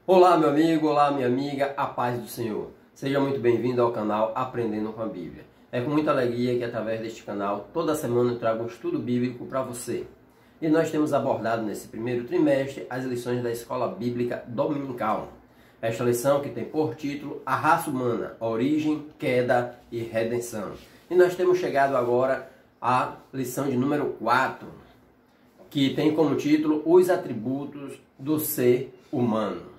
Olá, meu amigo, olá, minha amiga, a paz do Senhor. Seja muito bem-vindo ao canal Aprendendo com a Bíblia. É com muita alegria que através deste canal, toda semana eu trago um estudo bíblico para você. E nós temos abordado nesse primeiro trimestre as lições da Escola Bíblica Dominical. Esta lição que tem por título A Raça Humana, Origem, Queda e Redenção. E nós temos chegado agora à lição de número 4, que tem como título Os Atributos do Ser Humano.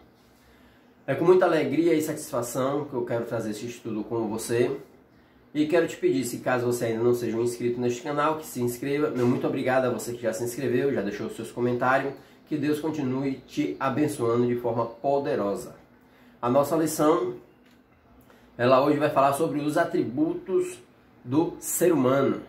É com muita alegria e satisfação que eu quero trazer esse estudo com você. E quero te pedir, se caso você ainda não seja um inscrito neste canal, que se inscreva. Meu muito obrigado a você que já se inscreveu, já deixou os seus comentários. Que Deus continue te abençoando de forma poderosa. A nossa lição, ela hoje vai falar sobre os atributos do ser humano.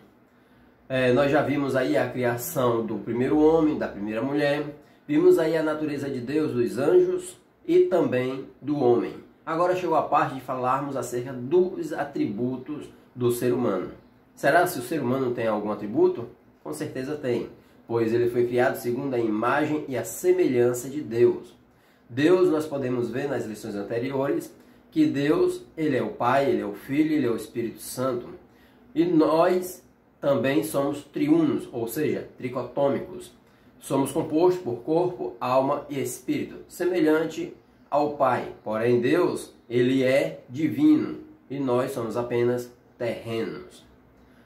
Nós já vimos aí a criação do primeiro homem, da primeira mulher. Vimos aí a natureza de Deus, dos anjos e também do homem. Agora chegou a parte de falarmos acerca dos atributos do ser humano. Será se o ser humano tem algum atributo? Com certeza tem, pois ele foi criado segundo a imagem e a semelhança de Deus. Deus, nós podemos ver nas lições anteriores, que Deus, ele é o Pai, ele é o Filho, ele é o Espírito Santo. E nós também somos triunos, ou seja, tricotômicos. Somos compostos por corpo, alma e espírito, semelhante ao Pai. Porém, Deus, ele é divino e nós somos apenas terrenos.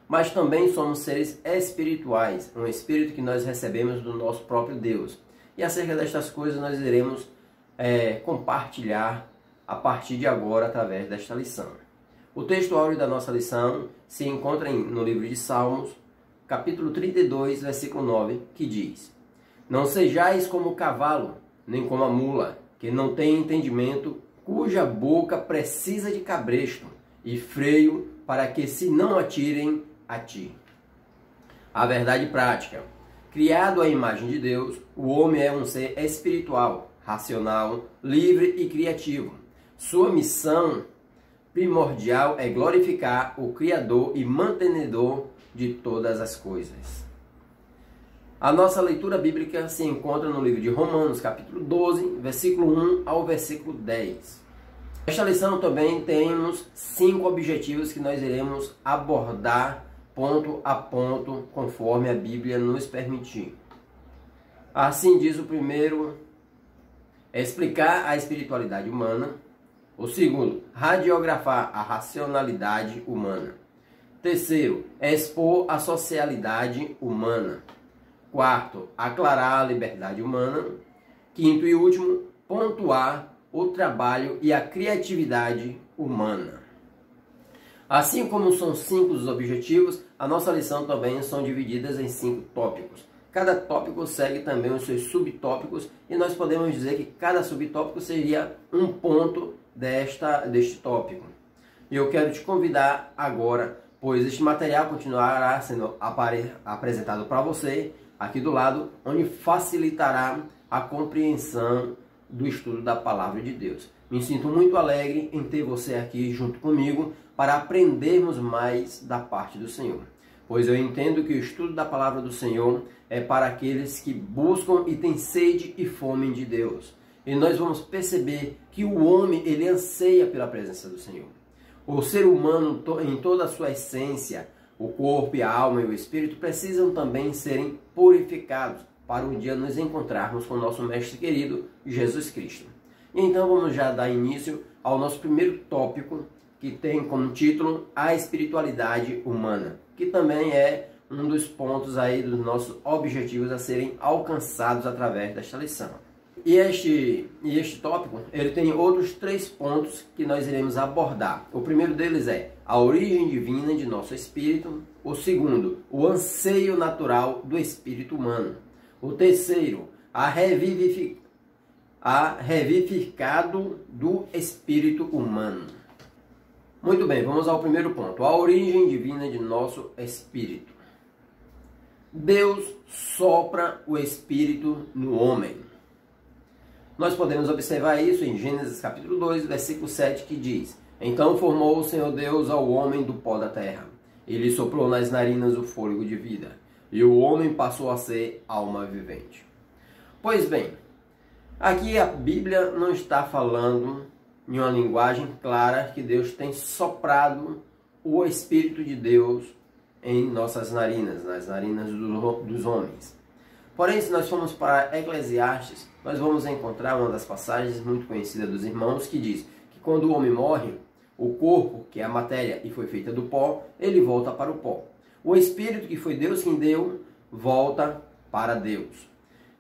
Mas também somos seres espirituais, um espírito que nós recebemos do nosso próprio Deus. E acerca destas coisas nós iremos compartilhar a partir de agora através desta lição. O texto áureo da nossa lição se encontra no livro de Salmos, capítulo 32, versículo 9, que diz: Não sejais como o cavalo, nem como a mula, que não tem entendimento, cuja boca precisa de cabresto e freio, para que se não atirem a ti. A verdade prática. Criado à imagem de Deus, o homem é um ser espiritual, racional, livre e criativo. Sua missão primordial é glorificar o Criador e mantenedor de todas as coisas. A nossa leitura bíblica se encontra no livro de Romanos, capítulo 12, versículo 1 ao versículo 10. Nesta lição também temos 5 objetivos que nós iremos abordar ponto a ponto, conforme a Bíblia nos permitir. Assim diz o primeiro, é explicar a espiritualidade humana. O segundo, radiografar a racionalidade humana. Terceiro, expor a socialidade humana. Quarto, aclarar a liberdade humana. Quinto e último, pontuar o trabalho e a criatividade humana. Assim como são 5 os objetivos, a nossa lição também são divididas em 5 tópicos. Cada tópico segue também os seus subtópicos e nós podemos dizer que cada subtópico seria um ponto deste tópico. E eu quero te convidar agora, pois este material continuará sendo apresentado para você aqui do lado, onde facilitará a compreensão do estudo da Palavra de Deus. Me sinto muito alegre em ter você aqui junto comigo para aprendermos mais da parte do Senhor. Pois eu entendo que o estudo da Palavra do Senhor é para aqueles que buscam e têm sede e fome de Deus. E nós vamos perceber que o homem, ele anseia pela presença do Senhor. O ser humano, em toda a sua essência, o corpo, a alma e o espírito precisam também serem purificados para um dia nos encontrarmos com o nosso Mestre querido, Jesus Cristo. E então vamos já dar início ao nosso primeiro tópico, que tem como título A Espiritualidade Humana, que também é um dos pontos aí dos nossos objetivos a serem alcançados através desta lição. E este tópico, ele tem outros 3 pontos que nós iremos abordar. O primeiro deles é a origem divina de nosso espírito. O segundo, o anseio natural do espírito humano. O terceiro, a revivificado do espírito humano. Muito bem, vamos ao primeiro ponto. A origem divina de nosso espírito. Deus sopra o espírito no homem. Nós podemos observar isso em Gênesis capítulo 2, versículo 7, que diz: Então formou o Senhor Deus ao homem do pó da terra. Ele soprou nas narinas o fôlego de vida, e o homem passou a ser alma vivente. Pois bem, Aqui a Bíblia não está falando em uma linguagem clara que Deus tem soprado o Espírito de Deus em nossas narinas, nas narinas dos homens. Porém, se nós formos para Eclesiastes, nós vamos encontrar uma das passagens muito conhecidas dos irmãos que diz que quando o homem morre, o corpo, que é a matéria e foi feita do pó, ele volta para o pó. O Espírito, que foi Deus quem deu, volta para Deus.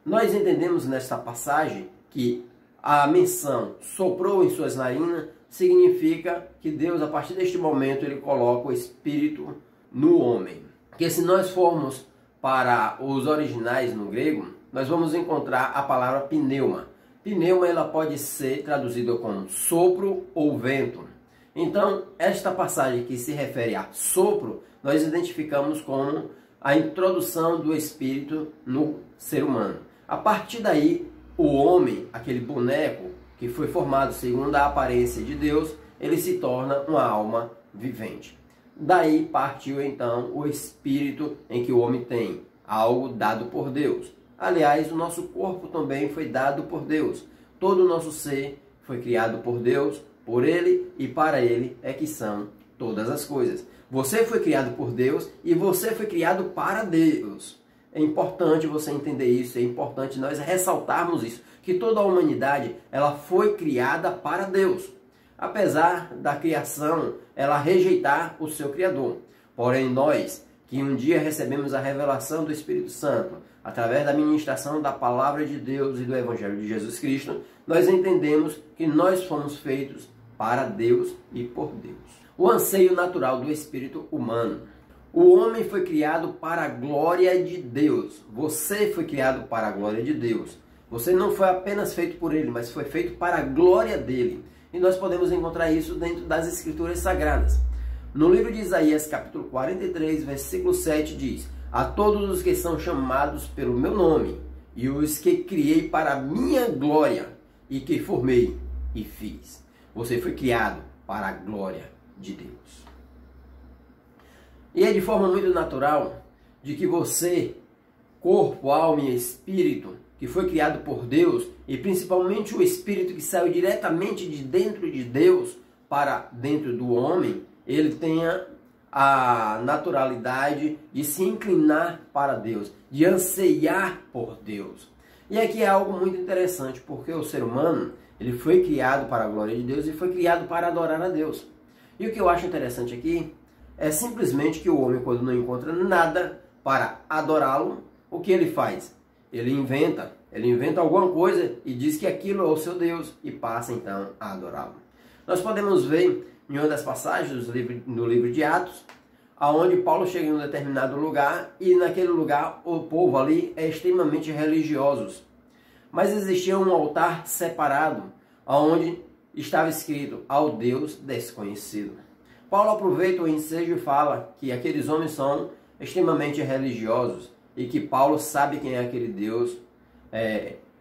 Nós entendemos nesta passagem que a menção soprou em suas narinas significa que Deus, a partir deste momento, ele coloca o Espírito no homem. Porque se nós formos para os originais no grego, nós vamos encontrar a palavra pneuma. Pneuma ela pode ser traduzida como sopro ou vento. Então, esta passagem que se refere a sopro, nós identificamos como a introdução do Espírito no ser humano. A partir daí, o homem, aquele boneco que foi formado segundo a aparência de Deus, ele se torna uma alma vivente. Daí partiu então o Espírito em que o homem tem, algo dado por Deus. Aliás, o nosso corpo também foi dado por Deus. Todo o nosso ser foi criado por Deus, por Ele e para Ele é que são todas as coisas. Você foi criado por Deus e você foi criado para Deus. É importante você entender isso, é importante nós ressaltarmos isso, que toda a humanidade ela foi criada para Deus. Apesar da criação ela rejeitar o seu Criador. Porém, nós que um dia recebemos a revelação do Espírito Santo, através da ministração da Palavra de Deus e do Evangelho de Jesus Cristo, nós entendemos que nós fomos feitos para Deus e por Deus. O anseio natural do espírito humano. O homem foi criado para a glória de Deus. Você foi criado para a glória de Deus. Você não foi apenas feito por Ele, mas foi feito para a glória dEle. E nós podemos encontrar isso dentro das Escrituras Sagradas. No livro de Isaías, capítulo 43, versículo 7, diz: a todos os que são chamados pelo meu nome, e os que criei para a minha glória, e que formei e fiz. Você foi criado para a glória de Deus. E é de forma muito natural de que você, corpo, alma e espírito, que foi criado por Deus, e principalmente o espírito que saiu diretamente de dentro de Deus para dentro do homem, ele tenha a naturalidade de se inclinar para Deus, de anseiar por Deus. E aqui é algo muito interessante, porque o ser humano, ele foi criado para a glória de Deus e foi criado para adorar a Deus. E o que eu acho interessante aqui é simplesmente que o homem, quando não encontra nada para adorá-lo, o que ele faz? Ele inventa alguma coisa e diz que aquilo é o seu Deus e passa então a adorá-lo. Nós podemos ver em uma das passagens no livro de Atos, aonde Paulo chega em um determinado lugar e naquele lugar o povo ali é extremamente religiosos. Mas existia um altar separado, onde estava escrito ao Deus desconhecido. Paulo aproveita o ensejo e fala que aqueles homens são extremamente religiosos e que Paulo sabe quem é aquele Deus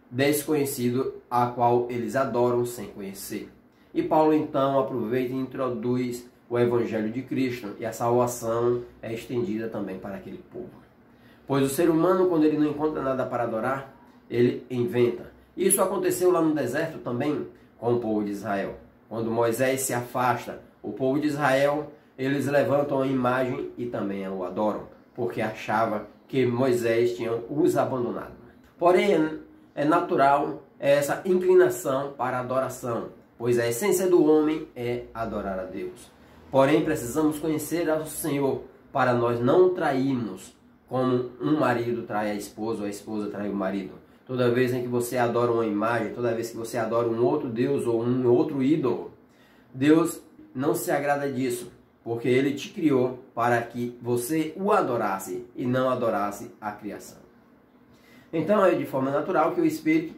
desconhecido a qual eles adoram sem conhecer. E Paulo então aproveita e introduz o Evangelho de Cristo e a salvação é estendida também para aquele povo. Pois o ser humano, quando ele não encontra nada para adorar, ele inventa. Isso aconteceu lá no deserto também com o povo de Israel. Quando Moisés se afasta, o povo de Israel, eles levantam a imagem e também o adoram, porque achava que Moisés tinha os abandonado. Porém, é natural essa inclinação para a adoração, pois a essência do homem é adorar a Deus. Porém, precisamos conhecer ao Senhor para nós não trairmos como um marido trai a esposa ou a esposa trai o marido. Toda vez em que você adora uma imagem, toda vez que você adora um outro Deus ou um outro ídolo, Deus não se agrada disso, porque Ele te criou para que você o adorasse e não adorasse a criação. Então é de forma natural que o Espírito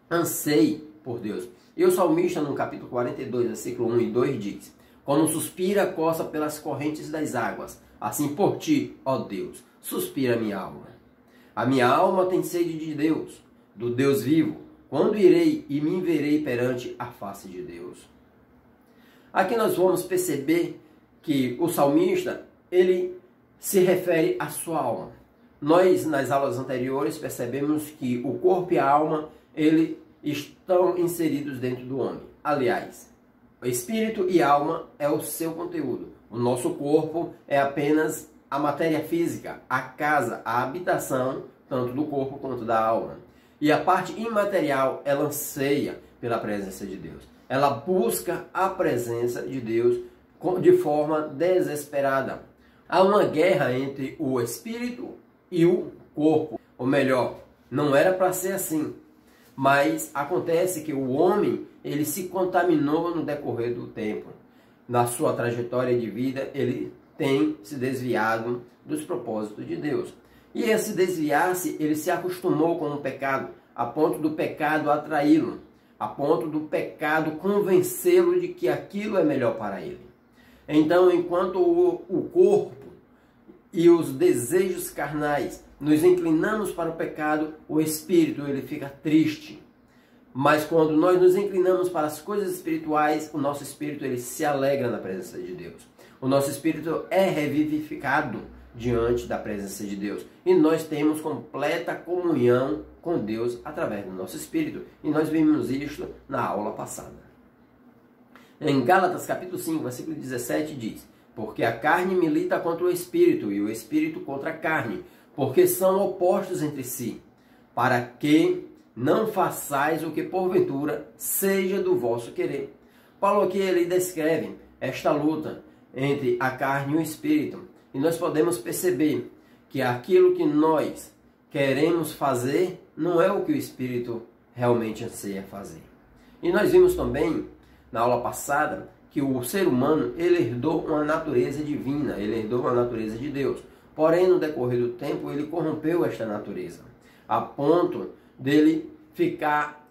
anseie por Deus. E o salmista no capítulo 42, versículo 1 e 2 diz: como suspira a costa pelas correntes das águas, assim por ti, ó Deus, suspira a minha alma. A minha alma tem sede de Deus, do Deus vivo. Quando irei e me verei perante a face de Deus? Aqui nós vamos perceber que o salmista, ele se refere à sua alma. Nós, nas aulas anteriores, percebemos que o corpo e a alma, ele estão inseridos dentro do homem. Aliás, o espírito e alma é o seu conteúdo. O nosso corpo é apenas a matéria física, a casa, a habitação, tanto do corpo quanto da alma. E a parte imaterial, ela anseia pela presença de Deus. Ela busca a presença de Deus de forma desesperada. Há uma guerra entre o espírito e o corpo. Ou melhor, não era para ser assim. Mas acontece que o homem, ele se contaminou no decorrer do tempo. Na sua trajetória de vida, ele tem se desviado dos propósitos de Deus. E esse desviar-se, ele se acostumou com o pecado, a ponto do pecado atraí-lo, a ponto do pecado convencê-lo de que aquilo é melhor para ele. Então, enquanto o corpo e os desejos carnais nos inclinamos para o pecado, o espírito ele fica triste. Mas quando nós nos inclinamos para as coisas espirituais, o nosso espírito ele se alegra na presença de Deus. O nosso espírito é revivificado diante da presença de Deus. E nós temos completa comunhão com Deus através do nosso espírito. E nós vimos isto na aula passada. Em Gálatas capítulo 5, versículo 17 diz: porque a carne milita contra o espírito e o espírito contra a carne, porque são opostos entre si, para que não façais o que porventura seja do vosso querer. Paulo aqui ele descreve esta luta entre a carne e o espírito. E nós podemos perceber que aquilo que nós queremos fazer não é o que o espírito realmente anseia fazer. E nós vimos também na aula passada que o ser humano ele herdou uma natureza divina, ele herdou uma natureza de Deus. Porém, no decorrer do tempo, ele corrompeu esta natureza, a ponto dele ficar,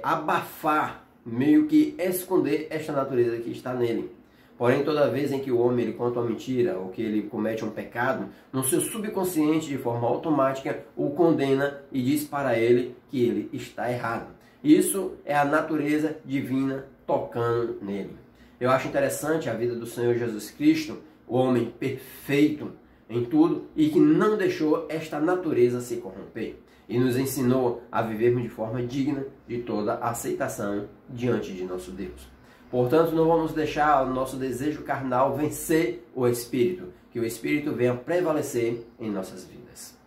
abafar, meio que esconder esta natureza que está nele. Porém, toda vez em que o homem ele conta uma mentira ou que ele comete um pecado, no seu subconsciente, de forma automática, o condena e diz para ele que ele está errado. Isso é a natureza divina tocando nele. Eu acho interessante a vida do Senhor Jesus Cristo, o homem perfeito em tudo e que não deixou esta natureza se corromper. E nos ensinou a vivermos de forma digna de toda aceitação diante de nosso Deus. Portanto, não vamos deixar o nosso desejo carnal vencer o Espírito, que o Espírito venha prevalecer em nossas vidas.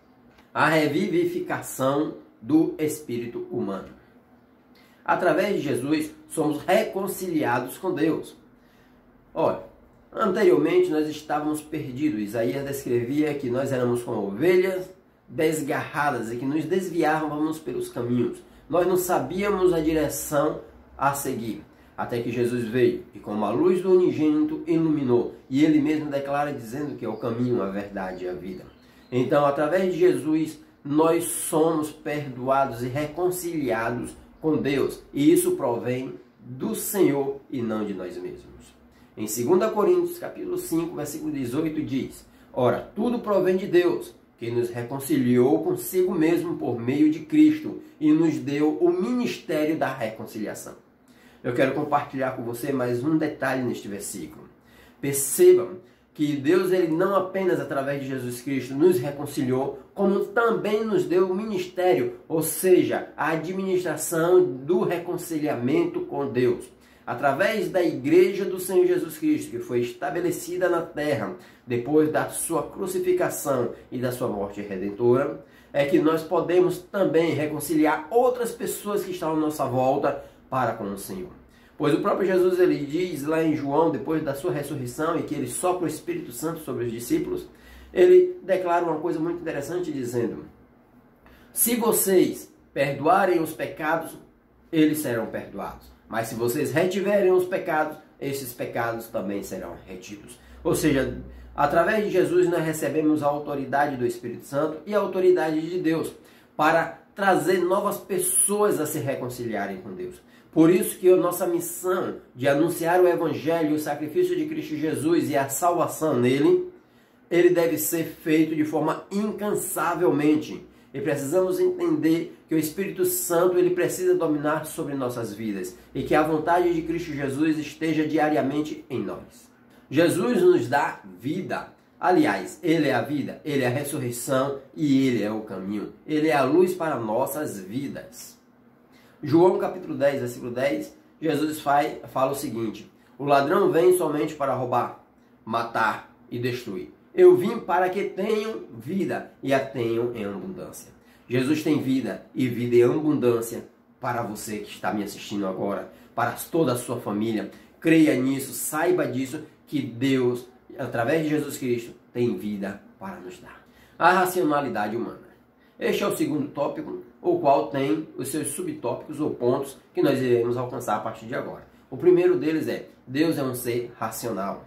A revivificação do espírito humano. Através de Jesus, somos reconciliados com Deus. Olha, anteriormente nós estávamos perdidos. Isaías descrevia que nós éramos como ovelhas desgarradas e que nos desviávamos pelos caminhos. Nós não sabíamos a direção a seguir. Até que Jesus veio e como a luz do unigênito iluminou. E ele mesmo declara dizendo que é o caminho, a verdade e a vida. Então, através de Jesus, nós somos perdoados e reconciliados com Deus. E isso provém do Senhor e não de nós mesmos. Em 2 Coríntios, capítulo 5, versículo 18, diz: ora, tudo provém de Deus, que nos reconciliou consigo mesmo por meio de Cristo e nos deu o ministério da reconciliação. Eu quero compartilhar com você mais um detalhe neste versículo. Percebam que Deus ele não apenas através de Jesus Cristo nos reconciliou, como também nos deu o ministério, ou seja, a administração do reconciliamento com Deus. Através da igreja do Senhor Jesus Cristo, que foi estabelecida na terra depois da sua crucificação e da sua morte redentora, é que nós podemos também reconciliar outras pessoas que estão à nossa volta para com o Senhor. Pois o próprio Jesus ele diz lá em João, depois da sua ressurreição, e que ele sopra o Espírito Santo sobre os discípulos, ele declara uma coisa muito interessante, dizendo: se vocês perdoarem os pecados, eles serão perdoados. Mas se vocês retiverem os pecados, esses pecados também serão retidos. Ou seja, através de Jesus nós recebemos a autoridade do Espírito Santo e a autoridade de Deus para trazer novas pessoas a se reconciliarem com Deus. Por isso que a nossa missão de anunciar o Evangelho, o sacrifício de Cristo Jesus e a salvação nele, ele deve ser feito de forma incansavelmente. E precisamos entender que o Espírito Santo ele precisa dominar sobre nossas vidas e que a vontade de Cristo Jesus esteja diariamente em nós. Jesus nos dá vida. Aliás, ele é a vida, ele é a ressurreição e ele é o caminho. Ele é a luz para nossas vidas. João capítulo 10, versículo 10, Jesus fala o seguinte: o ladrão vem somente para roubar, matar e destruir. Eu vim para que tenham vida e a tenham em abundância. Jesus tem vida e vida em abundância para você que está me assistindo agora, para toda a sua família. Creia nisso, saiba disso, que Deus, através de Jesus Cristo, tem vida para nos dar. A racionalidade humana. Este é o segundo tópico, o qual tem os seus subtópicos ou pontos que nós iremos alcançar a partir de agora. O primeiro deles é: Deus é um ser racional.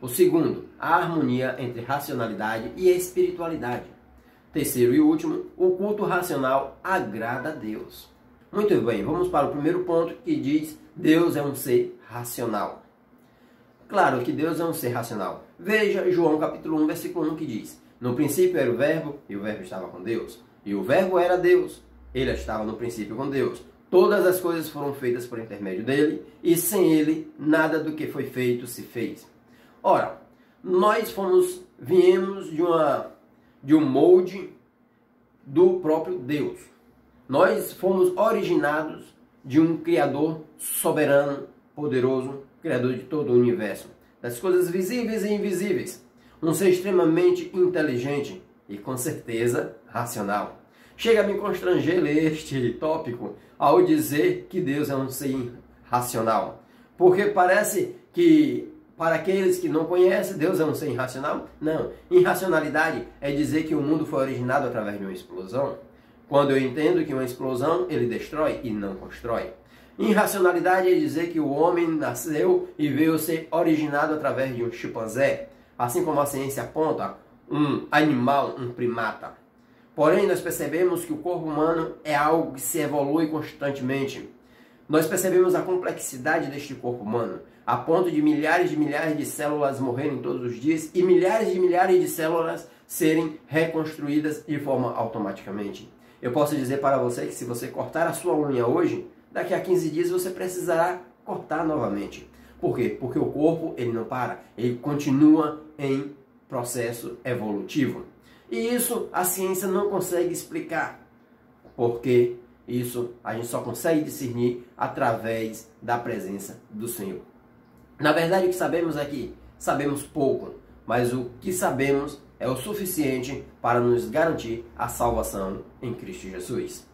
O segundo, a harmonia entre racionalidade e espiritualidade. Terceiro e último, o culto racional agrada a Deus. Muito bem, vamos para o primeiro ponto, que diz: Deus é um ser racional. Claro que Deus é um ser racional. Veja João capítulo 1, versículo 1, que diz: no princípio era o verbo, e o verbo estava com Deus. E o verbo era Deus. Ele estava no princípio com Deus. Todas as coisas foram feitas por intermédio dele, e sem ele, nada do que foi feito se fez. Ora, nós viemos de um molde do próprio Deus. Nós fomos originados de um Criador soberano, poderoso, Criador de todo o universo, das coisas visíveis e invisíveis. Um ser extremamente inteligente e, com certeza, racional. Chega a me constranger ler este tópico ao dizer que Deus é um ser racional. Porque parece que, para aqueles que não conhecem, Deus é um ser irracional? Não. Irracionalidade é dizer que o mundo foi originado através de uma explosão. Quando eu entendo que uma explosão, ele destrói e não constrói. Irracionalidade é dizer que o homem nasceu e veio ser originado através de um chimpanzé. Assim como a ciência aponta, um animal, um primata. Porém, nós percebemos que o corpo humano é algo que se evolui constantemente. Nós percebemos a complexidade deste corpo humano, a ponto de milhares de células morrerem todos os dias e milhares de células serem reconstruídas de forma automaticamente. Eu posso dizer para você que se você cortar a sua unha hoje, daqui a 15 dias você precisará cortar novamente. Por quê? Porque o corpo, ele não para, ele continua em processo evolutivo. E isso a ciência não consegue explicar, porque isso a gente só consegue discernir através da presença do Senhor. Na verdade, o que sabemos aqui? Sabemos pouco, mas o que sabemos é o suficiente para nos garantir a salvação em Cristo Jesus.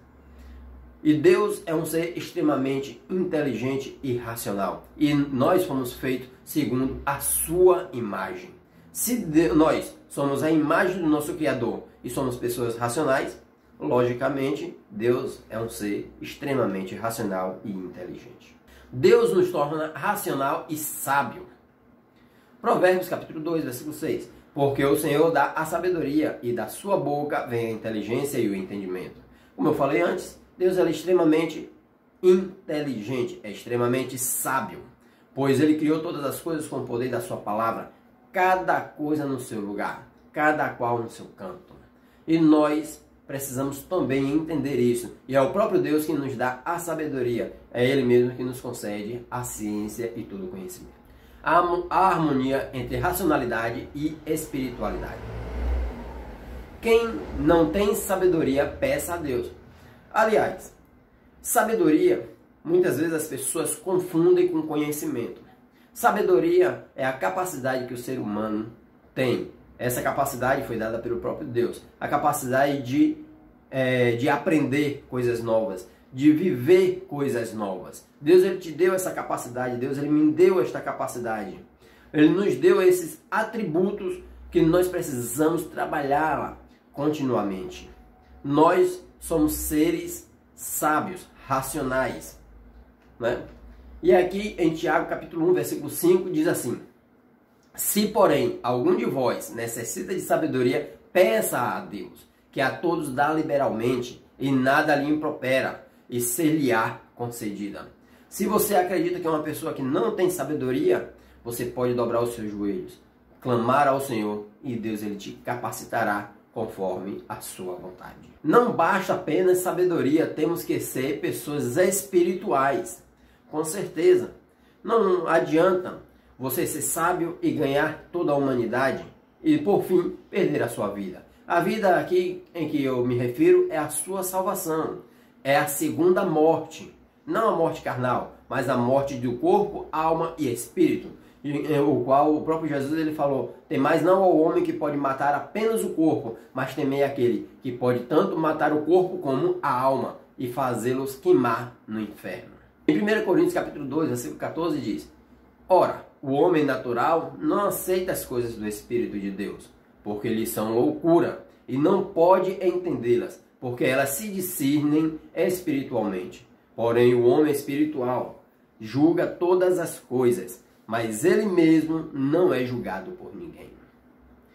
E Deus é um ser extremamente inteligente e racional. E nós fomos feitos segundo a sua imagem. Se nós somos a imagem do nosso Criador e somos pessoas racionais, logicamente, Deus é um ser extremamente racional e inteligente. Deus nos torna racional e sábio. Provérbios capítulo 2, versículo 6. Porque o Senhor dá a sabedoria e da sua boca vem a inteligência e o entendimento. Como eu falei antes, Deus é extremamente inteligente, é extremamente sábio, pois Ele criou todas as coisas com o poder da sua palavra, cada coisa no seu lugar, cada qual no seu canto. E nós precisamos também entender isso. E é o próprio Deus que nos dá a sabedoria, é Ele mesmo que nos concede a ciência e todo o conhecimento. A harmonia entre racionalidade e espiritualidade. Quem não tem sabedoria, peça a Deus. Aliás, sabedoria, muitas vezes as pessoas confundem com conhecimento. Sabedoria é a capacidade que o ser humano tem. Essa capacidade foi dada pelo próprio Deus. A capacidade de aprender coisas novas, de viver coisas novas. Deus, Ele te deu essa capacidade. Deus, Ele me deu esta capacidade. Ele nos deu esses atributos que nós precisamos trabalhar continuamente. Nós somos seres sábios, racionais, né? E aqui em Tiago capítulo 1, versículo 5, diz assim: se, porém, algum de vós necessita de sabedoria, peça a Deus, que a todos dá liberalmente, e nada lhe impropera, e ser-lhe-á concedida. Se você acredita que é uma pessoa que não tem sabedoria, você pode dobrar os seus joelhos, clamar ao Senhor, e Deus, Ele te capacitará conforme a sua vontade. Não basta apenas sabedoria, temos que ser pessoas espirituais. Com certeza. Não adianta você ser sábio e ganhar toda a humanidade e, por fim, perder a sua vida. A vida aqui em que eu me refiro é a sua salvação. é a segunda morte. Não a morte carnal, mas a morte do corpo, alma e espírito. O qual o próprio Jesus ele falou: temais não ao homem que pode matar apenas o corpo, mas temei aquele que pode tanto matar o corpo como a alma e fazê-los queimar no inferno. Em 1 Coríntios capítulo 2, versículo 14 diz: ora, o homem natural não aceita as coisas do Espírito de Deus, porque lhes são loucura, e não pode entendê-las, porque elas se discernem espiritualmente. Porém, o homem espiritual julga todas as coisas, mas ele mesmo não é julgado por ninguém.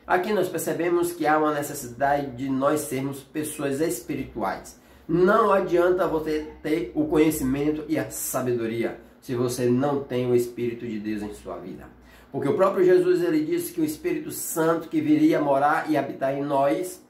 Aqui nós percebemos que há uma necessidade de nós sermos pessoas espirituais. Não adianta você ter o conhecimento e a sabedoria se você não tem o Espírito de Deus em sua vida. Porque o próprio Jesus ele disse que o Espírito Santo que viria morar e habitar em nós,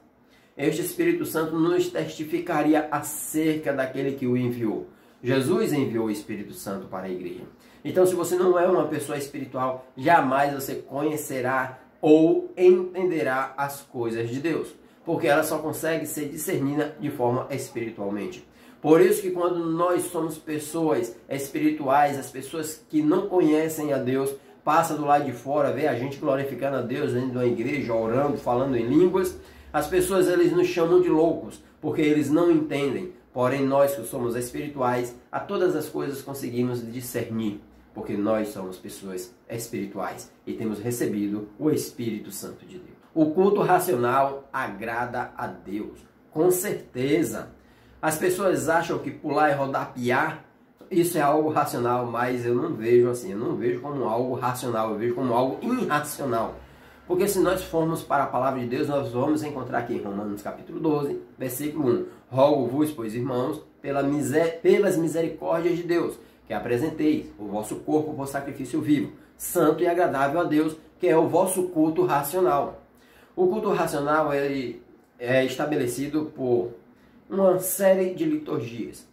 este Espírito Santo nos testificaria acerca daquele que o enviou. Jesus enviou o Espírito Santo para a igreja. Então, se você não é uma pessoa espiritual, jamais você conhecerá ou entenderá as coisas de Deus, porque ela só consegue ser discernida de forma espiritualmente. Por isso que quando nós somos pessoas espirituais, as pessoas que não conhecem a Deus, passam do lado de fora, vê a gente glorificando a Deus dentro de uma igreja, orando, falando em línguas, as pessoas eles nos chamam de loucos, porque eles não entendem. Porém, nós que somos espirituais, a todas as coisas conseguimos discernir, porque nós somos pessoas espirituais e temos recebido o Espírito Santo de Deus. O culto racional agrada a Deus, com certeza. As pessoas acham que pular e rodapiar, isso é algo racional, mas eu não vejo assim, eu não vejo como algo racional, eu vejo como algo irracional. Porque se nós formos para a palavra de Deus, nós vamos encontrar aqui em Romanos capítulo 12, versículo 1. Rogo-vos, pois, irmãos, pelas misericórdias de Deus, que apresenteis o vosso corpo por sacrifício vivo, santo e agradável a Deus, que é o vosso culto racional. O culto racional ele é estabelecido por uma série de liturgias,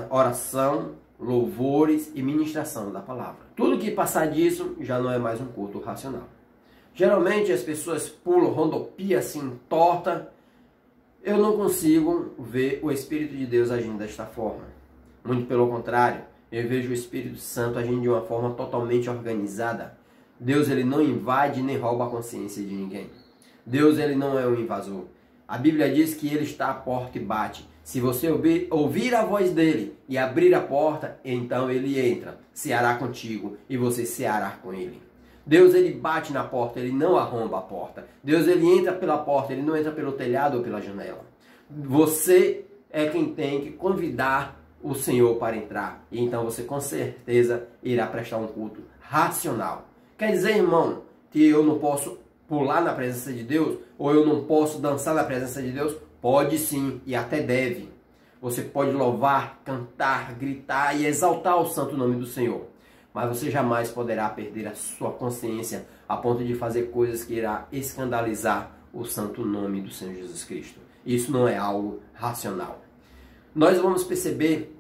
oração, louvores e ministração da palavra. Tudo que passar disso já não é mais um culto racional. Geralmente as pessoas pulam, rodopiam assim, torta. Eu não consigo ver o Espírito de Deus agindo desta forma. Muito pelo contrário, eu vejo o Espírito Santo agindo de uma forma totalmente organizada. Deus ele não invade nem rouba a consciência de ninguém. Deus ele não é um invasor. A Bíblia diz que ele está à porta e bate. Se você ouvir a voz dele e abrir a porta, então ele entra, ceará contigo e você ceará com ele. Deus ele bate na porta, ele não arromba a porta. Deus ele entra pela porta, ele não entra pelo telhado ou pela janela. Você é quem tem que convidar o Senhor para entrar. E então você com certeza irá prestar um culto racional. Quer dizer, irmão, que eu não posso pular na presença de Deus? Ou eu não posso dançar na presença de Deus? Pode sim, e até deve. Você pode louvar, cantar, gritar e exaltar o santo nome do Senhor. Mas você jamais poderá perder a sua consciência a ponto de fazer coisas que irá escandalizar o santo nome do Senhor Jesus Cristo. Isso não é algo racional. Nós vamos perceber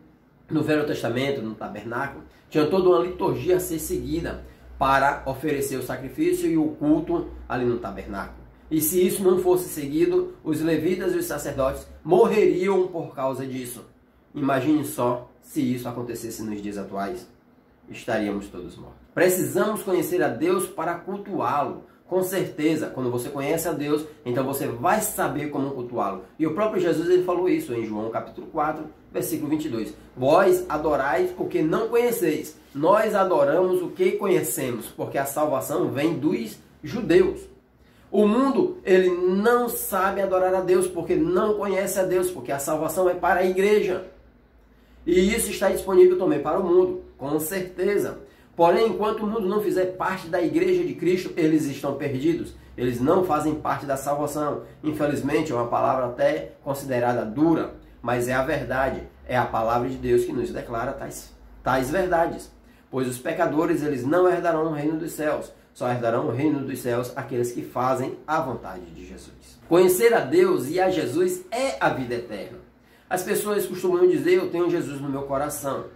no Velho Testamento, no tabernáculo, tinha toda uma liturgia a ser seguida para oferecer o sacrifício e o culto ali no tabernáculo. E se isso não fosse seguido, os levitas e os sacerdotes morreriam por causa disso. Imagine só se isso acontecesse nos dias atuais. Estaríamos todos mortos. Precisamos conhecer a Deus para cultuá-lo. Com certeza, quando você conhece a Deus, então você vai saber como cultuá-lo. E o próprio Jesus ele falou isso em João capítulo 4, versículo 22. Vós adorais o que não conheceis. Nós adoramos o que conhecemos, porque a salvação vem dos judeus. O mundo, ele não sabe adorar a Deus, porque não conhece a Deus, porque a salvação é para a igreja. E isso está disponível também para o mundo, com certeza. Porém, enquanto o mundo não fizer parte da igreja de Cristo, eles estão perdidos. Eles não fazem parte da salvação. Infelizmente, é uma palavra até considerada dura, mas é a verdade. É a palavra de Deus que nos declara tais verdades. Pois os pecadores, eles não herdarão o reino dos céus. Só herdarão o reino dos céus aqueles que fazem a vontade de Jesus. Conhecer a Deus e a Jesus é a vida eterna. As pessoas costumam dizer, eu tenho Jesus no meu coração.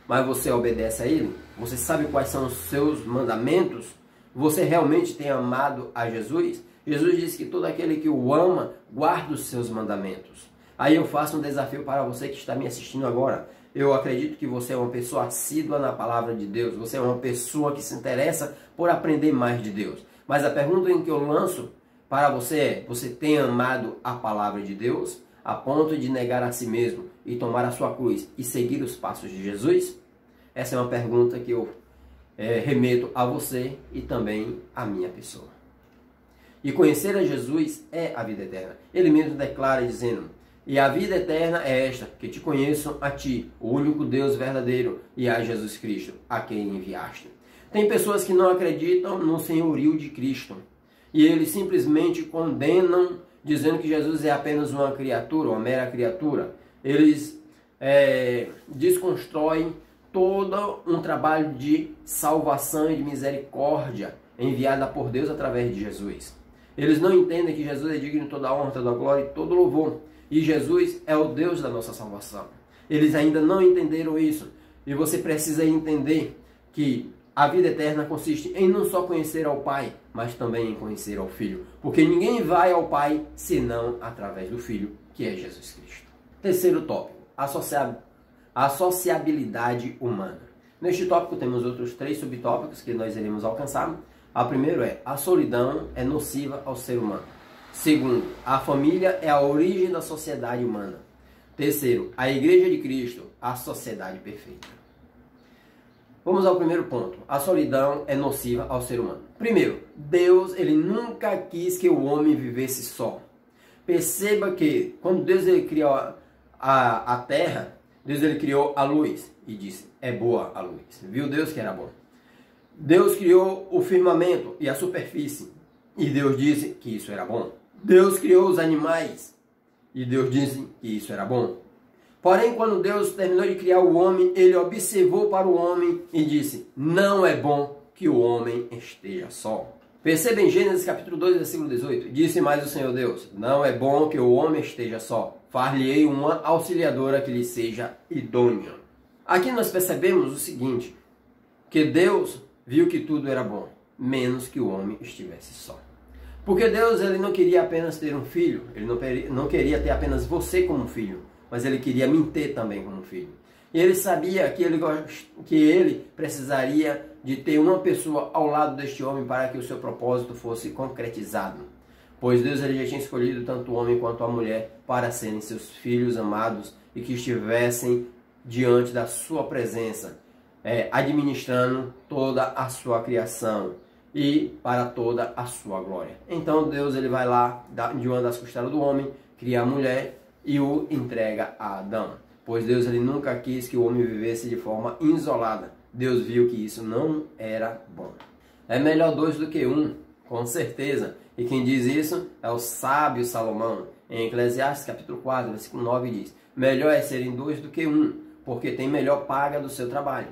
Mas você obedece a Ele? Você sabe quais são os seus mandamentos? Você realmente tem amado a Jesus? Jesus disse que todo aquele que o ama, guarda os seus mandamentos. Aí eu faço um desafio para você que está me assistindo agora. Eu acredito que você é uma pessoa assídua na palavra de Deus. Você é uma pessoa que se interessa por aprender mais de Deus. Mas a pergunta em que eu lanço para você é: você tem amado a palavra de Deus a ponto de negar a si mesmo e tomar a sua cruz e seguir os passos de Jesus? Essa é uma pergunta que eu remeto a você e também à minha pessoa. E conhecer a Jesus é a vida eterna. Ele mesmo declara dizendo: e a vida eterna é esta, que te conheçam a ti, o único Deus verdadeiro, e a Jesus Cristo, a quem enviaste. Tem pessoas que não acreditam no senhorio de Cristo. E eles simplesmente condenam, dizendo que Jesus é apenas uma criatura, uma mera criatura. Eles desconstroem todo um trabalho de salvação e de misericórdia enviada por Deus através de Jesus. Eles não entendem que Jesus é digno de toda a honra, toda a glória e todo louvor. E Jesus é o Deus da nossa salvação. Eles ainda não entenderam isso. E você precisa entender que a vida eterna consiste em não só conhecer ao Pai, mas também em conhecer ao Filho. Porque ninguém vai ao Pai senão através do Filho, que é Jesus Cristo. Terceiro tópico: a sociabilidade humana. Neste tópico temos outros 3 subtópicos que nós iremos alcançar. A primeiro é: a solidão é nociva ao ser humano. Segundo, a família é a origem da sociedade humana. Terceiro, a Igreja de Cristo, a sociedade perfeita. Vamos ao primeiro ponto. A solidão é nociva ao ser humano. Primeiro, Deus ele nunca quis que o homem vivesse só. Perceba que quando Deus ele criou a terra, Deus ele criou a luz e disse: é boa a luz. Viu Deus que era bom. Deus criou o firmamento e a superfície e Deus disse que isso era bom. Deus criou os animais e Deus disse que isso era bom. Porém, quando Deus terminou de criar o homem, ele observou para o homem e disse: não é bom que o homem esteja só. Perceba em Gênesis capítulo 2, versículo 18. Disse mais o Senhor Deus: não é bom que o homem esteja só. Far-lhe-ei uma auxiliadora que lhe seja idônea. Aqui nós percebemos o seguinte: que Deus viu que tudo era bom, menos que o homem estivesse só. Porque Deus ele não queria apenas ter um filho, ele não queria ter apenas você como filho, mas ele queria me ter também como filho. E ele sabia que ele precisaria de ter uma pessoa ao lado deste homem para que o seu propósito fosse concretizado. Pois Deus ele já tinha escolhido tanto o homem quanto a mulher para serem seus filhos amados e que estivessem diante da sua presença, administrando toda a sua criação e para toda a sua glória. Então Deus ele vai lá de uma das costelas do homem, cria a mulher e o entrega a Adão. Pois Deus ele nunca quis que o homem vivesse de forma isolada. Deus viu que isso não era bom. É melhor 2 do que 1, com certeza. E quem diz isso é o sábio Salomão. Em Eclesiastes capítulo 4, versículo 9 diz: melhor é serem 2 do que 1, porque tem melhor paga do seu trabalho.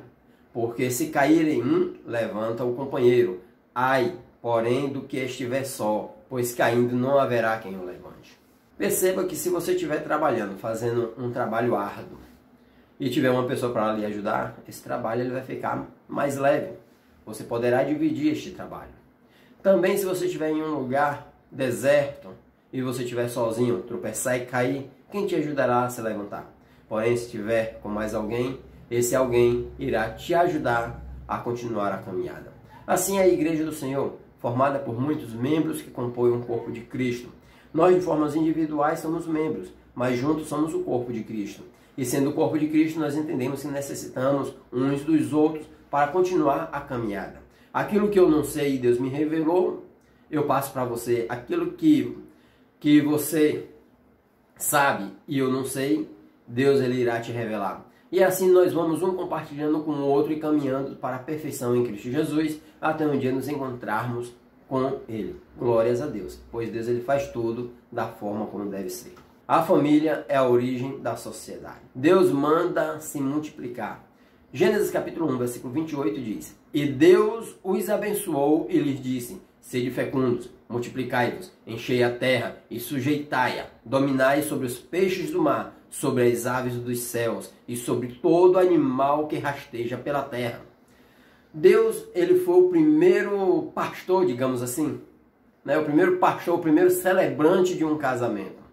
Porque se caírem um, levanta o companheiro. Ai, porém, do que estiver só, pois caindo não haverá quem o levante. Perceba que se você estiver trabalhando, fazendo um trabalho árduo, e tiver uma pessoa para lhe ajudar, esse trabalho ele vai ficar mais leve. Você poderá dividir este trabalho. Também se você estiver em um lugar deserto, e você estiver sozinho, tropeçar e cair, quem te ajudará a se levantar? Porém, se estiver com mais alguém, esse alguém irá te ajudar a continuar a caminhada. Assim é a Igreja do Senhor, formada por muitos membros que compõem o corpo de Cristo. Nós, de formas individuais, somos membros, mas juntos somos o corpo de Cristo. E sendo o corpo de Cristo, nós entendemos que necessitamos uns dos outros para continuar a caminhada. Aquilo que eu não sei e Deus me revelou, eu passo para você. Aquilo que você sabe e eu não sei, Deus ele irá te revelar. E assim nós vamos um compartilhando com o outro e caminhando para a perfeição em Cristo Jesus, até um dia nos encontrarmos com Ele. Glórias a Deus, pois Deus ele faz tudo da forma como deve ser. A família é a origem da sociedade. Deus manda se multiplicar. Gênesis capítulo 1, versículo 28 diz: e Deus os abençoou e lhes disse: sede fecundos, multiplicai-vos, enchei a terra e sujeitai-a, dominai sobre os peixes do mar, sobre as aves dos céus e sobre todo animal que rasteja pela terra. Deus, ele foi o primeiro pastor, digamos assim, né? O primeiro pastor, o primeiro celebrante de um casamento.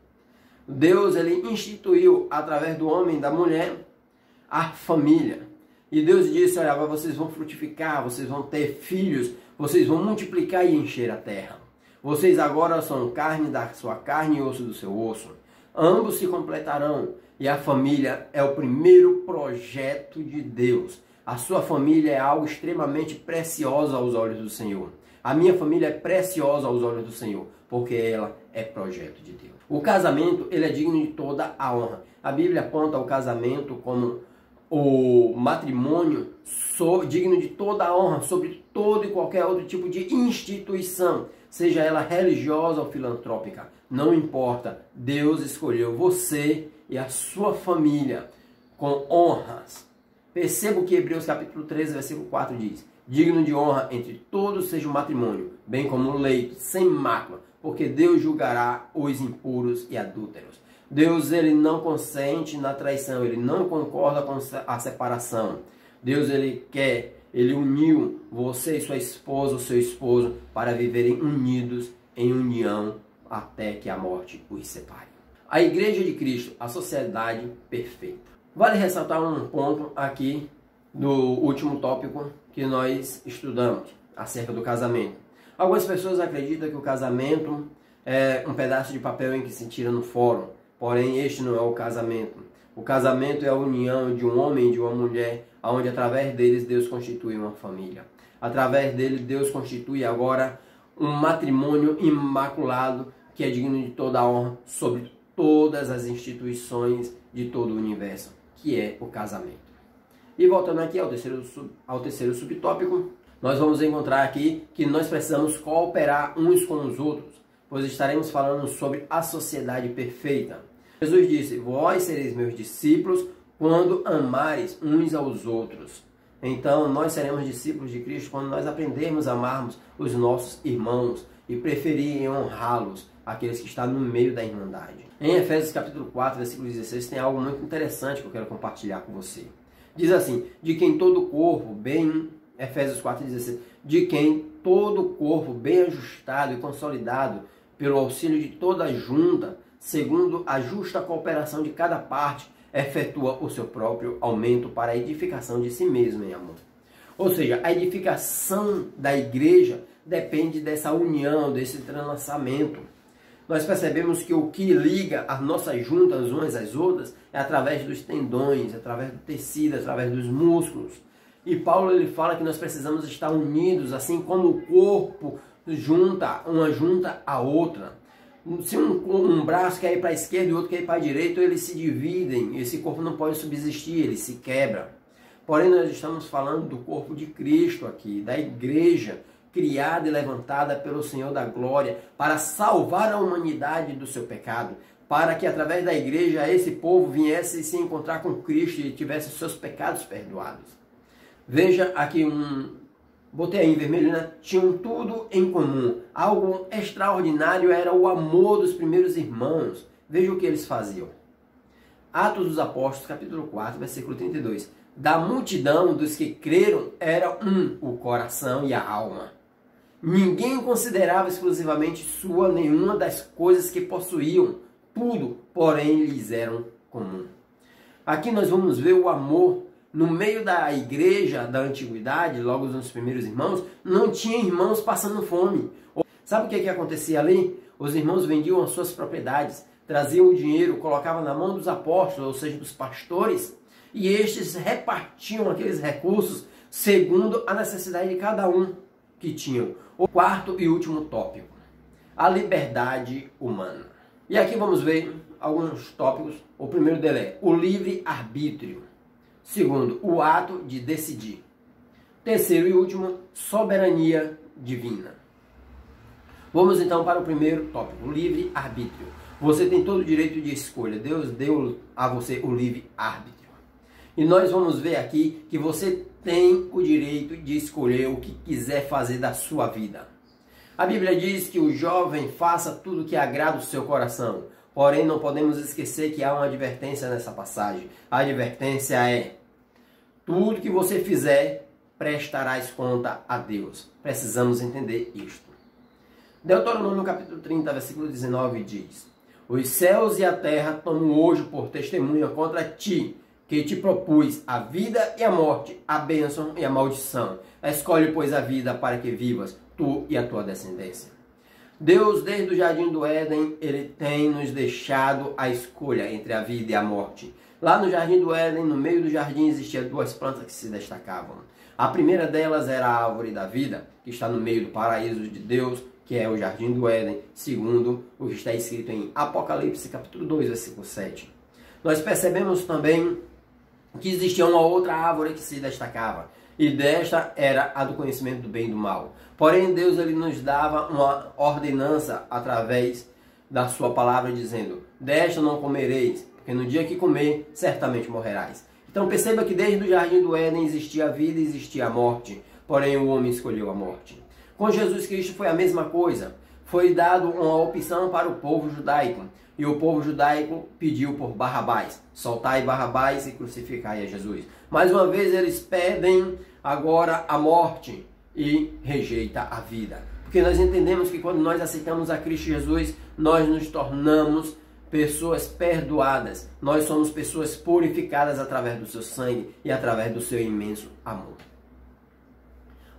Deus ele instituiu através do homem e da mulher a família. E Deus disse, olha, agora vocês vão frutificar, vocês vão ter filhos, vocês vão multiplicar e encher a terra. Vocês agora são carne da sua carne e osso do seu osso. Ambos se completarão. E a família é o primeiro projeto de Deus. A sua família é algo extremamente precioso aos olhos do Senhor. A minha família é preciosa aos olhos do Senhor, porque ela é projeto de Deus. O casamento, ele é digno de toda a honra. A Bíblia aponta o casamento como o matrimônio digno de toda a honra sobre todo e qualquer outro tipo de instituição, seja ela religiosa ou filantrópica. Não importa, Deus escolheu você e a sua família com honras. Perceba o que Hebreus capítulo 13, versículo 4 diz. Digno de honra entre todos seja o matrimônio, bem como o leito, sem mácula, porque Deus julgará os impuros e adúlteros. Deus ele não consente na traição, ele não concorda com a separação. Deus ele uniu você e sua esposa, o seu esposo, para viverem unidos em união até que a morte os separe. A Igreja de Cristo, a sociedade perfeita. Vale ressaltar um ponto aqui do último tópico que nós estudamos, acerca do casamento. Algumas pessoas acreditam que o casamento é um pedaço de papel em que se tira no fórum, porém este não é o casamento. O casamento é a união de um homem e de uma mulher, onde através deles Deus constitui uma família. Através dele Deus constitui agora um matrimônio imaculado que é digno de toda a honra sobre todas as instituições de todo o universo, que é o casamento. E voltando aqui ao terceiro subtópico, nós vamos encontrar aqui que nós precisamos cooperar uns com os outros, pois estaremos falando sobre a sociedade perfeita. Jesus disse, vós sereis meus discípulos quando amares uns aos outros. Então, nós seremos discípulos de Cristo quando nós aprendermos a amarmos os nossos irmãos e preferir honrá-los, aqueles que estão no meio da irmandade. Em Efésios capítulo 4, versículo 16, tem algo muito interessante que eu quero compartilhar com você. Diz assim, de quem todo o corpo bem, Efésios 4,16, de quem todo o corpo bem ajustado e consolidado pelo auxílio de toda a junta, segundo a justa cooperação de cada parte, efetua o seu próprio aumento para a edificação de si mesmo em amor. Ou seja, a edificação da igreja depende dessa união, desse entrelaçamento. Nós percebemos que o que liga as nossas juntas umas às outras é através dos tendões, através do tecido, através dos músculos. E Paulo ele fala que nós precisamos estar unidos, assim como o corpo junta uma junta a outra. Se um braço quer ir para a esquerda e o outro quer ir para a direita, eles se dividem, esse corpo não pode subsistir, ele se quebra. Porém, nós estamos falando do corpo de Cristo aqui, da igreja, criada e levantada pelo Senhor da glória, para salvar a humanidade do seu pecado, para que através da igreja esse povo viesse se encontrar com Cristo e tivesse os seus pecados perdoados. Veja aqui botei aí em vermelho, né? Tinham tudo em comum. Algo extraordinário era o amor dos primeiros irmãos. Veja o que eles faziam. Atos dos Apóstolos, capítulo 4, versículo 32. Da multidão dos que creram era o coração e a alma. Ninguém considerava exclusivamente sua nenhuma das coisas que possuíam. Tudo, porém, lhes eram comum. Aqui nós vamos ver o amor. No meio da igreja da antiguidade, logo nos primeiros irmãos, não tinha irmãos passando fome. Sabe o que acontecia ali? Os irmãos vendiam as suas propriedades, traziam o dinheiro, colocavam na mão dos apóstolos, ou seja, dos pastores, e estes repartiam aqueles recursos segundo a necessidade de cada um que tinham. O quarto e último tópico, a liberdade humana. E aqui vamos ver alguns tópicos. O primeiro dele é o livre-arbítrio. Segundo, o ato de decidir. Terceiro e último, soberania divina. Vamos então para o primeiro tópico, o livre-arbítrio. Você tem todo o direito de escolha. Deus deu a você o livre-arbítrio. E nós vamos ver aqui que você tem o direito de escolher o que quiser fazer da sua vida. A Bíblia diz que o jovem faça tudo que agrada o seu coração. Porém, não podemos esquecer que há uma advertência nessa passagem. A advertência é: tudo que você fizer, prestarás conta a Deus. Precisamos entender isto. Deuteronômio capítulo 30, versículo 19 diz: Os céus e a terra tomam hoje por testemunha contra ti, que te propus a vida e a morte, a bênção e a maldição. Escolhe, pois, a vida para que vivas, tu e a tua descendência. Deus, desde o jardim do Éden, ele tem nos deixado a escolha entre a vida e a morte. Lá no jardim do Éden, no meio do jardim, existiam duas plantas que se destacavam. A primeira delas era a árvore da vida, que está no meio do paraíso de Deus, que é o jardim do Éden, segundo o que está escrito em Apocalipse, capítulo 2, versículo 7. Nós percebemos também que existia uma outra árvore que se destacava, e desta era a do conhecimento do bem e do mal. Porém, Deus ele nos dava uma ordenança através da sua palavra, dizendo: desta não comereis, porque no dia que comer, certamente morrerás. Então perceba que desde o jardim do Éden existia a vida e existia a morte, porém o homem escolheu a morte. Com Jesus Cristo foi a mesma coisa. Foi dado uma opção para o povo judaico, e o povo judaico pediu por Barrabás: soltai Barrabás e crucificai a Jesus. Mais uma vez eles pedem agora a morte e rejeita a vida. Porque nós entendemos que quando nós aceitamos a Cristo Jesus, nós nos tornamos pessoas perdoadas. Nós somos pessoas purificadas através do seu sangue e através do seu imenso amor.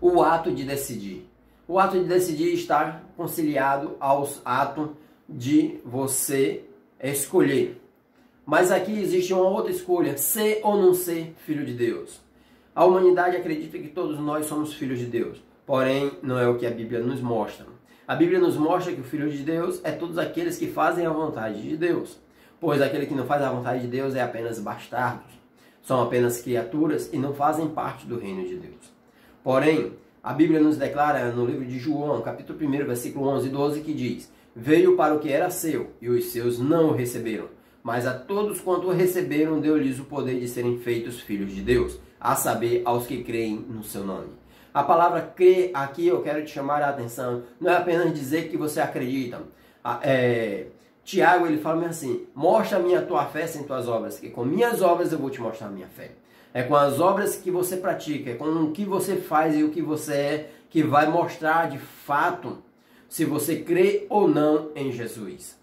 O ato de decidir. O ato de decidir está conciliado ao ato de você escolher. Mas aqui existe uma outra escolha: ser ou não ser filho de Deus. A humanidade acredita que todos nós somos filhos de Deus, porém não é o que a Bíblia nos mostra. A Bíblia nos mostra que o filho de Deus é todos aqueles que fazem a vontade de Deus, pois aquele que não faz a vontade de Deus é apenas bastardos, são apenas criaturas e não fazem parte do reino de Deus. Porém, a Bíblia nos declara no livro de João, capítulo 1, versículo 11 e 12, que diz: veio para o que era seu, e os seus não o receberam. Mas a todos quanto o receberam, deu-lhes o poder de serem feitos filhos de Deus, a saber, aos que creem no seu nome. A palavra crer aqui, eu quero te chamar a atenção, não é apenas dizer que você acredita. Tiago, ele fala assim: mostra-me a tua fé sem tuas obras, que com minhas obras eu vou te mostrar a minha fé. É com as obras que você pratica, é com o que você faz e o que você é, que vai mostrar de fato se você crê ou não em Jesus.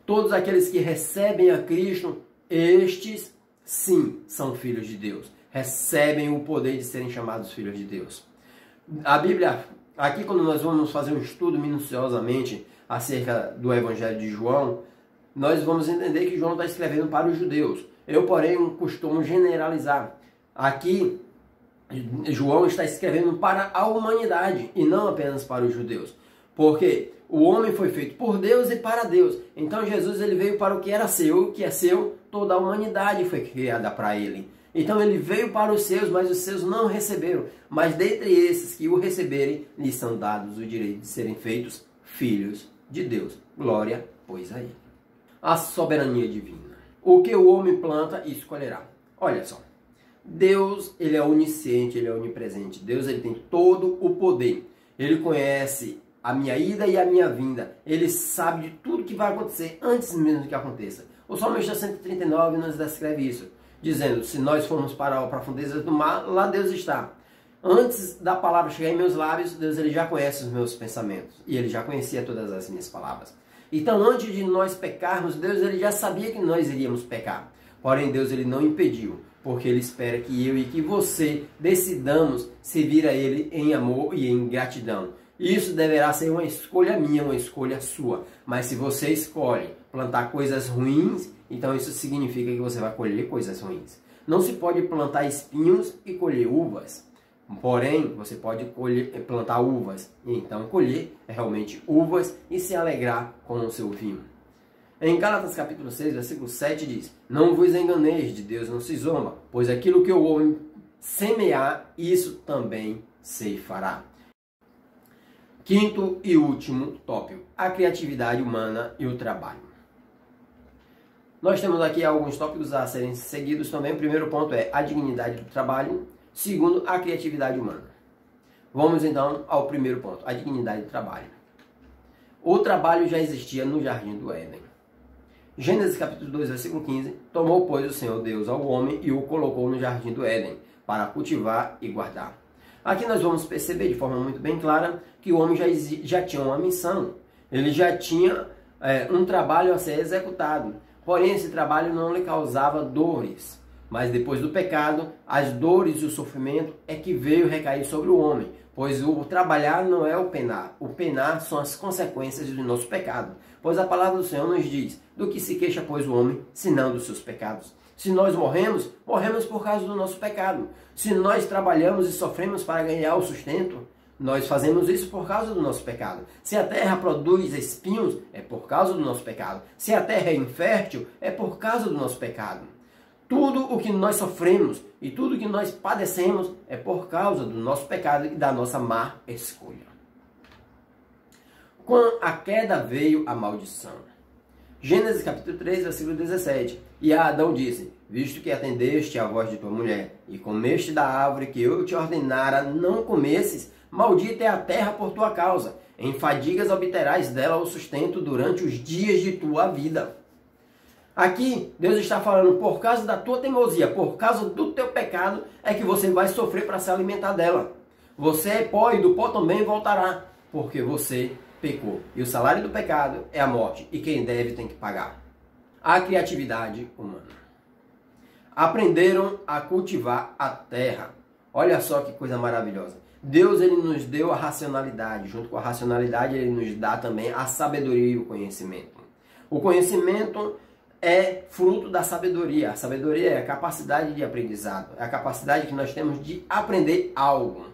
Todos aqueles que recebem a Cristo, estes sim são filhos de Deus. Recebem o poder de serem chamados filhos de Deus. A Bíblia, aqui quando nós vamos fazer um estudo minuciosamente acerca do Evangelho de João, nós vamos entender que João está escrevendo para os judeus. Eu, porém, costumo generalizar. Aqui, João está escrevendo para a humanidade e não apenas para os judeus. Porque o homem foi feito por Deus e para Deus. Então Jesus ele veio para o que era seu, o que é seu, toda a humanidade foi criada para ele. Então ele veio para os seus, mas os seus não receberam. Mas dentre esses que o receberem, lhes são dados o direito de serem feitos filhos de Deus. Glória, pois, a ele. A soberania divina. O que o homem planta, isso colherá. Olha só. Deus, ele é onisciente, ele é onipresente. Deus, ele tem todo o poder. Ele conhece a minha ida e a minha vinda. Ele sabe de tudo que vai acontecer antes mesmo que aconteça. O Salmista 139 nos descreve isso, dizendo: se nós formos para a profundeza do mar, lá Deus está. Antes da palavra chegar em meus lábios, Deus ele já conhece os meus pensamentos. E ele já conhecia todas as minhas palavras. Então, antes de nós pecarmos, Deus ele já sabia que nós iríamos pecar. Porém, Deus ele não impediu, porque ele espera que eu e que você decidamos servir a ele em amor e em gratidão. Isso deverá ser uma escolha minha, uma escolha sua. Mas se você escolhe plantar coisas ruins, então isso significa que você vai colher coisas ruins. Não se pode plantar espinhos e colher uvas. Porém, você pode plantar uvas e então colher realmente uvas e se alegrar com o seu vinho. Em Gálatas capítulo 6, versículo 7 diz: não vos enganeis, de Deus não se zomba, pois aquilo que o homem semear, isso também ceifará. Quinto e último tópico: a criatividade humana e o trabalho. Nós temos aqui alguns tópicos a serem seguidos também. O primeiro ponto é a dignidade do trabalho. Segundo, a criatividade humana. Vamos então ao primeiro ponto, a dignidade do trabalho. O trabalho já existia no jardim do Éden. Gênesis capítulo 2, versículo 15. Tomou, pois, o Senhor Deus ao homem e o colocou no jardim do Éden, para cultivar e guardar. Aqui nós vamos perceber de forma muito bem clara que o homem já tinha uma missão. Ele já tinha um trabalho a ser executado. Porém, esse trabalho não lhe causava dores. Mas depois do pecado, as dores e o sofrimento é que veio recair sobre o homem. Pois o trabalhar não é o penar. O penar são as consequências do nosso pecado. Pois a palavra do Senhor nos diz: do que se queixa, pois, o homem, senão dos seus pecados. Se nós morremos, morremos por causa do nosso pecado. Se nós trabalhamos e sofremos para ganhar o sustento, nós fazemos isso por causa do nosso pecado. Se a terra produz espinhos, é por causa do nosso pecado. Se a terra é infértil, é por causa do nosso pecado. Tudo o que nós sofremos e tudo o que nós padecemos é por causa do nosso pecado e da nossa má escolha. Com a queda veio a maldição. Gênesis capítulo 3, versículo 17. E a Adão disse: visto que atendeste à voz de tua mulher e comeste da árvore que eu te ordenara não comesses, maldita é a terra por tua causa. Em fadigas obterás dela o sustento durante os dias de tua vida. Aqui, Deus está falando, por causa da tua teimosia, por causa do teu pecado, é que você vai sofrer para se alimentar dela. Você é pó e do pó também voltará, porque você pecou. E o salário do pecado é a morte, e quem deve tem que pagar. A criatividade humana. Aprenderam a cultivar a terra. Olha só que coisa maravilhosa. Deus, ele nos deu a racionalidade. Junto com a racionalidade, ele nos dá também a sabedoria e o conhecimento. O conhecimento é fruto da sabedoria. A sabedoria é a capacidade de aprendizado. É a capacidade que nós temos de aprender algo.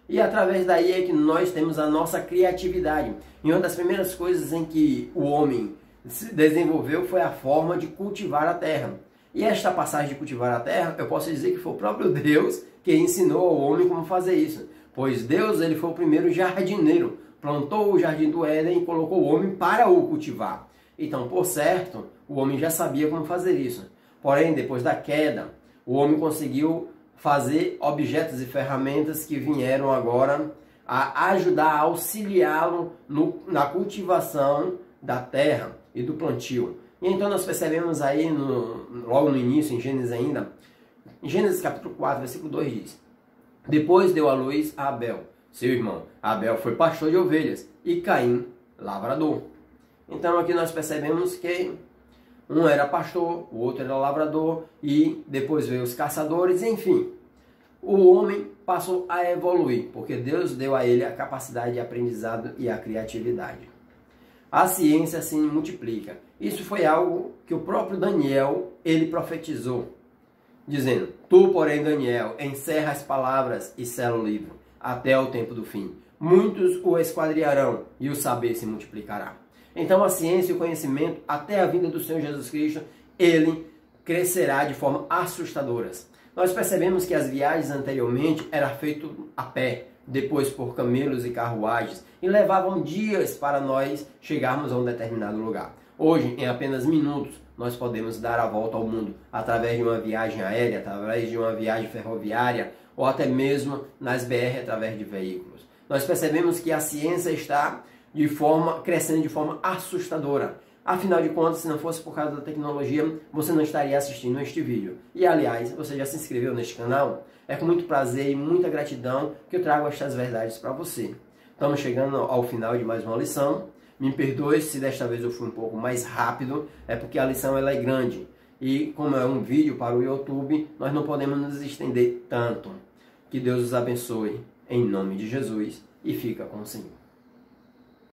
E através daí é que nós temos a nossa criatividade. E uma das primeiras coisas em que o homem se desenvolveu foi a forma de cultivar a terra. E esta passagem de cultivar a terra, eu posso dizer que foi o próprio Deus que ensinou ao homem como fazer isso. Pois Deus, ele foi o primeiro jardineiro. Plantou o jardim do Éden e colocou o homem para o cultivar. Então, por certo, o homem já sabia como fazer isso. Porém, depois da queda, o homem conseguiu fazer objetos e ferramentas que vieram agora a ajudar, a auxiliá-lo na cultivação da terra e do plantio. E então nós percebemos aí, logo no início, em Gênesis ainda, em Gênesis capítulo 4, versículo 2 diz: depois deu à luz a Abel, seu irmão. Abel foi pastor de ovelhas e Caim, lavrador. Então aqui nós percebemos que um era pastor, o outro era lavrador e depois veio os caçadores, enfim. O homem passou a evoluir, porque Deus deu a ele a capacidade de aprendizado e a criatividade. A ciência se multiplica. Isso foi algo que o próprio Daniel, ele profetizou, dizendo: tu, porém, Daniel, encerra as palavras e sela o livro, até o tempo do fim. Muitos o esquadriarão e o saber se multiplicará. Então a ciência e o conhecimento, até a vinda do Senhor Jesus Cristo, ele crescerá de forma assustadora. Nós percebemos que as viagens anteriormente eram feitas a pé, depois por camelos e carruagens, e levavam dias para nós chegarmos a um determinado lugar. Hoje, em apenas minutos, nós podemos dar a volta ao mundo através de uma viagem aérea, através de uma viagem ferroviária, ou até mesmo nas BR através de veículos. Nós percebemos que a ciência está crescendo de forma assustadora. Afinal de contas, se não fosse por causa da tecnologia, você não estaria assistindo este vídeo. E aliás, você já se inscreveu neste canal? É com muito prazer e muita gratidão que eu trago estas verdades para você. Estamos chegando ao final de mais uma lição. Me perdoe se desta vez eu fui um pouco mais rápido, é porque a lição ela é grande. E como é um vídeo para o YouTube, nós não podemos nos estender tanto. Que Deus os abençoe, em nome de Jesus, e fica com o Senhor.